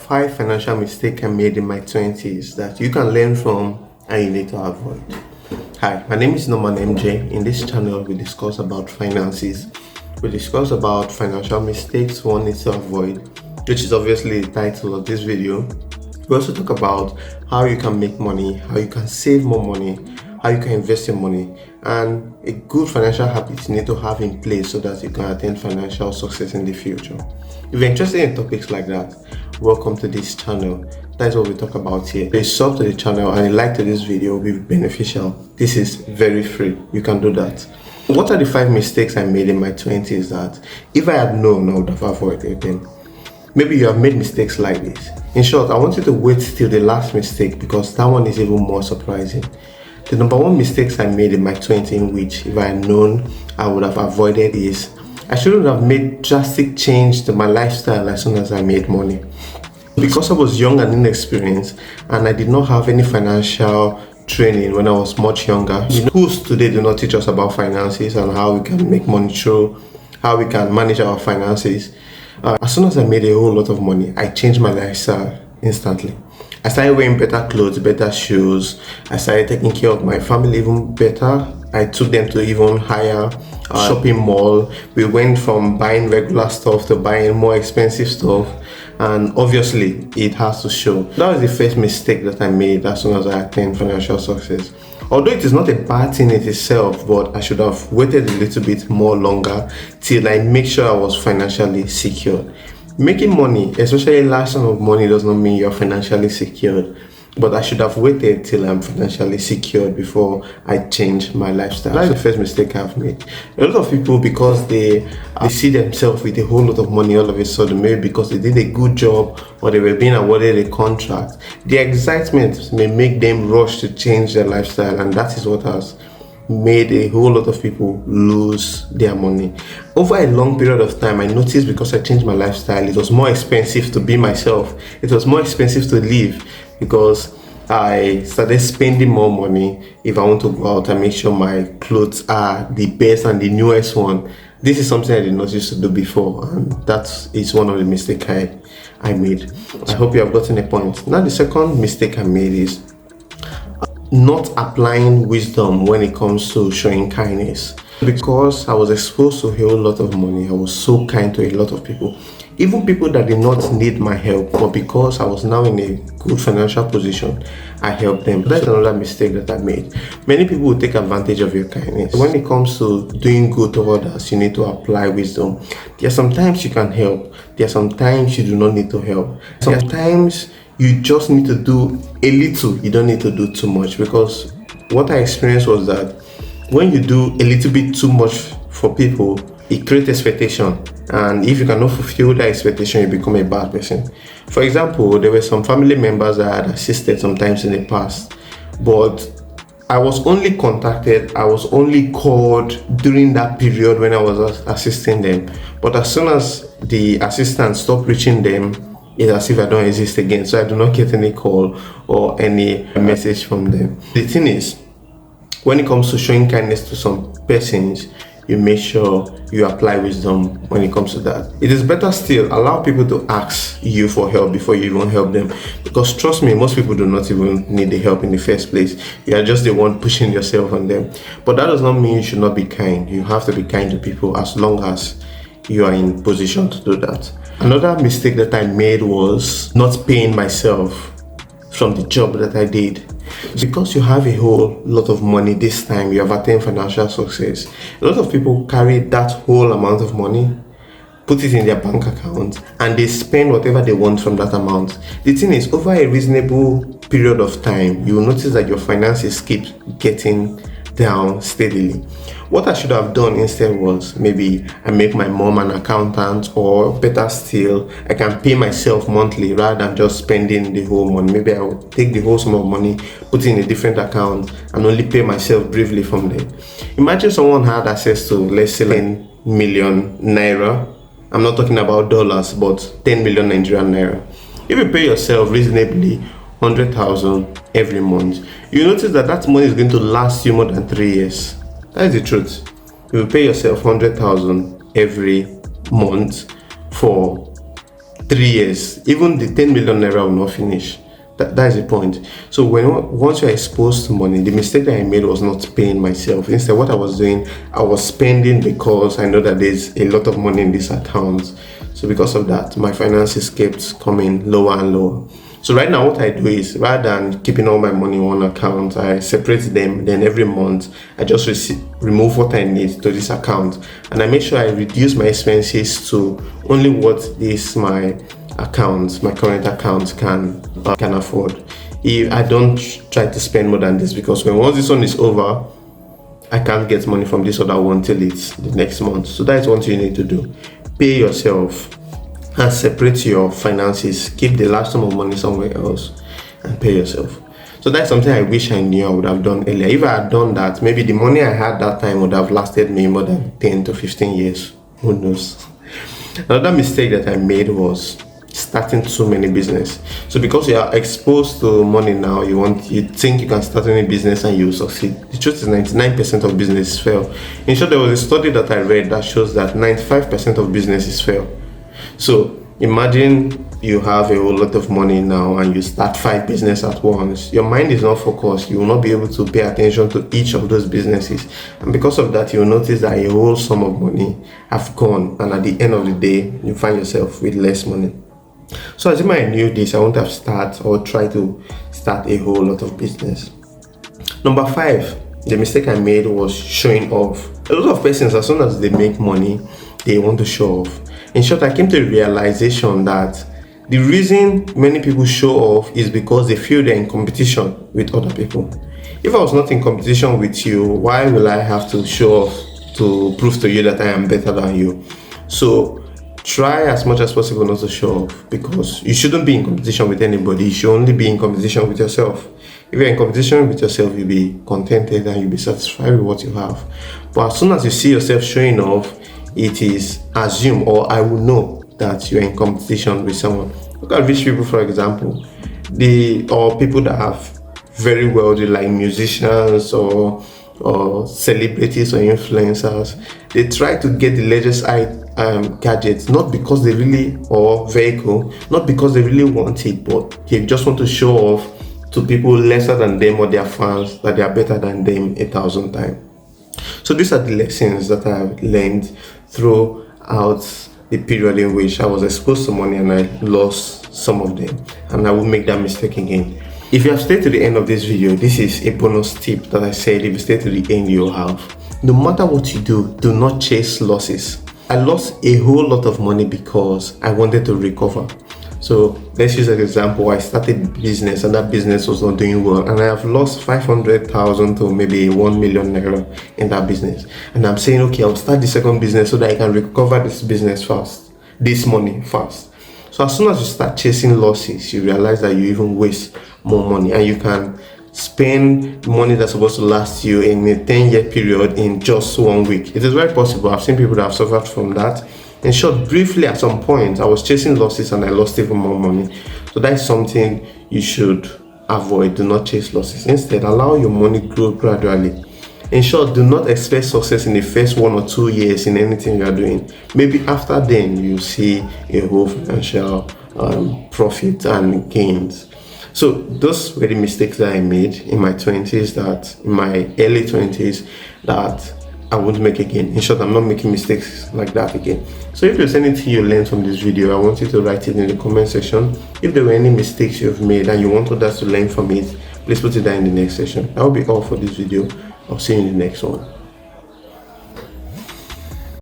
5 financial mistakes I made in my 20s that you can learn from and you need to avoid. Hi, my name is Norman MJ. In this channel, we discuss about finances. We discuss about financial mistakes one needs to avoid, which is obviously the title of this video. We also talk about how you can make money, how you can save more money, how you can invest your money, and a good financial habit you need to have in place so that you can attain financial success in the future. If you're interested in topics like that, welcome to this channel. That's what we talk about here. If you sub to the channel and you like to this video, will be beneficial. This is very free. You can do that. What are the 5 mistakes I made in my 20s that if I had known, I would have avoided them? Maybe you have made mistakes like this. In short, I want you to wait till the last mistake because that one is even more surprising. The number 1 mistakes I made in my 20s, in which if I had known, I would have avoided, is I shouldn't have made drastic change to my lifestyle as soon as I made money. Because I was young and inexperienced and I did not have any financial training when I was much younger. Schools today do not teach us about finances and how we can make money through, how we can manage our finances. As soon as I made a whole lot of money, I changed my lifestyle instantly. I started wearing better clothes, better shoes. I started taking care of my family even better. I took them to even higher shopping mall. We went from buying regular stuff to buying more expensive stuff. And obviously, it has to show. That was the first mistake that I made as soon as I attained financial success. Although it is not a bad thing in itself, but I should have waited a little bit more longer till I make sure I was financially secured. Making money, especially a large sum of money, does not mean you're financially secured. But I should have waited till I'm financially secured before I change my lifestyle. That's the first mistake I've made. A lot of people, because they see themselves with a whole lot of money all of a sudden, maybe because they did a good job or they were being awarded a contract, the excitement may make them rush to change their lifestyle, and that is what has made a whole lot of people lose their money. Over a long period of time, I noticed because I changed my lifestyle, it was more expensive to be myself. It was more expensive to live because I started spending more money if I want to go out and make sure my clothes are the best and the newest one. This is something I did not used to do before, and that is one of the mistakes I made. I hope you have gotten a point. Now the second mistake I made is not applying wisdom when it comes to showing kindness. Because I was exposed to a whole lot of money, I was so kind to a lot of people. Even people that did not need my help, but because I was now in a good financial position, I helped them. That's another mistake that I made. Many people will take advantage of your kindness. When it comes to doing good to others, you need to apply wisdom. There are sometimes you can help. There are sometimes you do not need to help. Sometimes you just need to do a little. You don't need to do too much, because what I experienced was that when you do a little bit too much for people, it creates expectation, and if you cannot fulfill that expectation, you become a bad person. For example, there were some family members that I had assisted sometimes in the past, but I was only contacted, I was only called during that period when I was assisting them. But as soon as the assistant stopped reaching them, it's as if I don't exist again, so I do not get any call or any message from them. The thing is, when it comes to showing kindness to some persons, you make sure you apply wisdom when it comes to that. It is better still, allow people to ask you for help before you even help them. Because trust me, most people do not even need the help in the first place. You are just the one pushing yourself on them. But that does not mean you should not be kind. You have to be kind to people as long as you are in position to do that. Another mistake that I made was not paying myself from the job that I did. Because you have a whole lot of money this time, you have attained financial success. A lot of people carry that whole amount of money, put it in their bank account, and they spend whatever they want from that amount. The thing is, over a reasonable period of time, you will notice that your finances keep getting down steadily. What I should have done instead was maybe I make my mom an accountant, or better still, I can pay myself monthly rather than just spending the whole money. Maybe I will take the whole sum of money, put it in a different account, and only pay myself briefly from there. Imagine someone had access to, let's say, 10 million naira. I'm not talking about dollars, but 10 million Nigerian naira. If you pay yourself reasonably 100,000 every month, you notice that that money is going to last you more than 3 years. That is the truth. You will pay yourself 100,000 every month for 3 years, even the 10 million naira will not finish. That is the point. So once you're exposed to money, the mistake that I made was not paying myself. Instead, what I was doing, I was spending because I know that there's a lot of money in this account. So because of that, my finances kept coming lower and lower. So right now what I do is, rather than keeping all my money in one account, I separate them. Then every month I just remove what I need to this account, and I make sure I reduce my expenses to only what this my current account can afford. If I don't try to spend more than this, because once this one is over, I can't get money from this other one till it's the next month. So that is what you need to do. Pay yourself and separate your finances. Keep the large sum of money somewhere else and pay yourself. So that's something I wish I knew I would have done earlier. If I had done that, maybe the money I had that time would have lasted me more than 10 to 15 years. Who knows? Another mistake that I made was starting too many business. So because you are exposed to money now, you think you can start any business and you will succeed. The truth is 99% of businesses fail. In short, there was a study that I read that shows that 95% of businesses fail. So imagine you have a whole lot of money now and you start 5 businesses at once. Your mind is not focused. You will not be able to pay attention to each of those businesses. And because of that, you will notice that a whole sum of money have gone. And at the end of the day, you find yourself with less money. So as I knew this, I wouldn't have tried to start a whole lot of business. Number 5, the mistake I made was showing off. A lot of persons, as soon as they make money, they want to show off. In short, I came to the realization that the reason many people show off is because they feel they're in competition with other people. If I was not in competition with you, why will I have to show off to prove to you that I am better than you? So try as much as possible not to show off, because you shouldn't be in competition with anybody. You should only be in competition with yourself. If you're in competition with yourself, you'll be contented and you'll be satisfied with what you have. But as soon as you see yourself showing off, it is assumed, or I will know, that you're in competition with someone. Look at rich people, for example, or people that have very wealthy, like musicians or celebrities or influencers. They try to get the latest gadgets, not because they really, or vehicle, not because they really want it, but they just want to show off to people lesser than them or their fans that they are better than them 1,000 times. So these are the lessons that I've learned throughout the period in which I was exposed to money and I lost some of them, and I will make that mistake again. If you have stayed to the end of this video, this is a bonus tip that I said if you stay to the end, you'll have. No matter what you do not chase losses. I lost a whole lot of money because I wanted to recover. So let's use an example. I started a business and that business was not doing well, and I have lost 500,000 to maybe 1 million naira in that business. And I'm saying, okay, I'll start the second business so that I can recover this money fast. So as soon as you start chasing losses, you realize that you even waste more money, and you can spend money that's supposed to last you in a 10-year period in just 1 week. It is very possible. I've seen people that have suffered from that. In short, briefly, at some point, I was chasing losses and I lost even more money. So that is something you should avoid. Do not chase losses. Instead, allow your money grow gradually. In short, do not expect success in the first 1 or 2 years in anything you are doing. Maybe after then, you see a whole financial profit and gains. So those were the mistakes that I made in my early 20s that I won't make again. In short, I'm not making mistakes like that again. So if there's anything you learned from this video, I want you to write it in the comment section. If there were any mistakes you've made and you want others to learn from it, please put it down in the next section. That will be all for this video. I'll see you in the next one.